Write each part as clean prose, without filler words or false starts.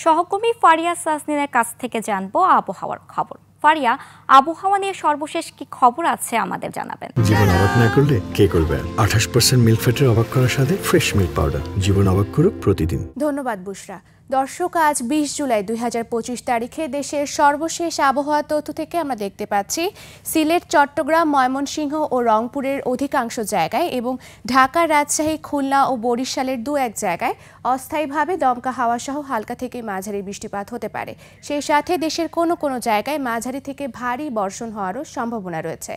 সহকর্মী ফারিয়া সাসনিনের কাছ থেকে জানবো আবহাওয়ার খবর। ফারিয়া, আবহাওয়া নিয়ে সর্বশেষ কি খবর আছে আমাদের জানাবেন। জীবন অবাক না করলে কে করবে? 28% মিল্ক ফ্যাটের অবাক করার সাথে ফ্রেশ মিল্ক পাউডার। জীবন অবাক করুক প্রতিদিন। ধন্যবাদ বুশরা। দর্শক, আজ 20 জুলাই 2025 তারিখে দেশের সর্বশেষ আবহাওয়া তথ্য থেকে আমরা দেখতে পাচ্ছি সিলেট, চট্টগ্রাম, ময়মনসিংহ ও রংপুরের অধিকাংশ জায়গায় এবং ঢাকা, রাজশাহী, খুলনা ও বরিশালের দু এক জায়গায় অস্থায়ীভাবে দমকা হাওয়া সহ হালকা থেকে মাঝারি বৃষ্টিপাত হতে পারে। সেই সাথে দেশের কোনো কোনো জায়গায় মাঝারি থেকে ভারী বর্ষণ হওয়ারও সম্ভাবনা রয়েছে।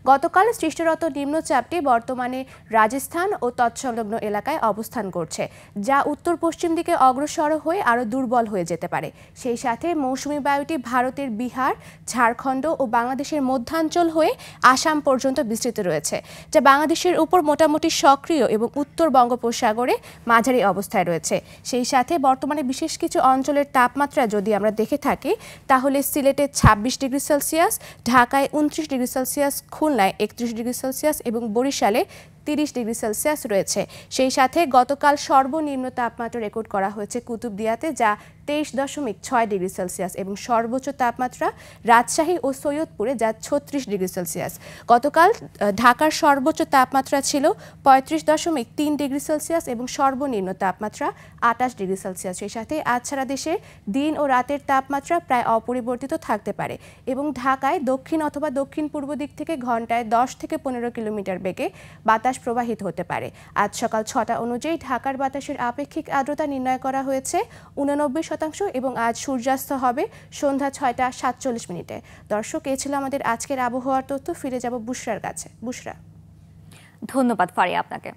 গতকাল সৃষ্টিরত নিম্নচাপটি বর্তমানে রাজস্থান ও তৎসংলগ্ন এলাকায় অবস্থান করছে, যা উত্তর পশ্চিম দিকে অগ্রসর হয়ে আরও দুর্বল হয়ে যেতে পারে। সেই সাথে মৌসুমী বায়ুটি ভারতের বিহার, ঝাড়খণ্ড ও বাংলাদেশের মধ্যাঞ্চল হয়ে আসাম পর্যন্ত বিস্তৃত রয়েছে, যা বাংলাদেশের উপর মোটামুটি সক্রিয় এবং উত্তর বঙ্গোপসাগরে মাঝারি অবস্থায় রয়েছে। সেই সাথে বর্তমানে বিশেষ কিছু অঞ্চলের তাপমাত্রা যদি আমরা দেখে থাকি, তাহলে সিলেটে 26 ডিগ্রি সেলসিয়াস, ঢাকায় 29 ডিগ্রি সেলসিয়াস, খুলনায় 31 ডিগ্রি সেলসিয়াস এবং বরিশালে 30 ডিগ্রি সেলসিয়াস রয়েছে। সেই সাথে গতকাল সর্বনিম্ন তাপমাত্রা রেকর্ড করা হয়েছে কুতুবদিয়াতে, যা 23.6 ডিগ্রি সেলসিয়াস এবং সর্বোচ্চ তাপমাত্রা রাজশাহী ও সৈয়দপুরে, যা 36 ডিগ্রি সেলসিয়াস। গতকাল ঢাকার সর্বোচ্চ তাপমাত্রা ছিল 35.3 ডিগ্রি সেলসিয়াস এবং সর্বনিম্ন তাপমাত্রা 28 ডিগ্রি সেলসিয়াস। সেই সাথে আজ সারা দেশের দিন ও রাতের তাপমাত্রা প্রায় অপরিবর্তিত থাকতে পারে এবং ঢাকায় দক্ষিণ অথবা দক্ষিণ পূর্ব দিক থেকে ঘন্টায় 10 থেকে 15 কিলোমিটার বেগে বাতাস প্রবাহিত হতে পারে। আজ সকাল 6টা অনুযায়ী ঢাকার বাতাসের আপেক্ষিক আর্দ্রতা নির্ণয় করা হয়েছে 89% এবং আজ সূর্যাস্ত হবে সন্ধ্যা 6টা 47 মিনিটে। দর্শক, এ ছিল আমাদের আজকের আবহাওয়ার তথ্য। ফিরে যাব বুশরার কাছে। বুশরা। ধন্যবাদ ফারিয়া আপনাকে।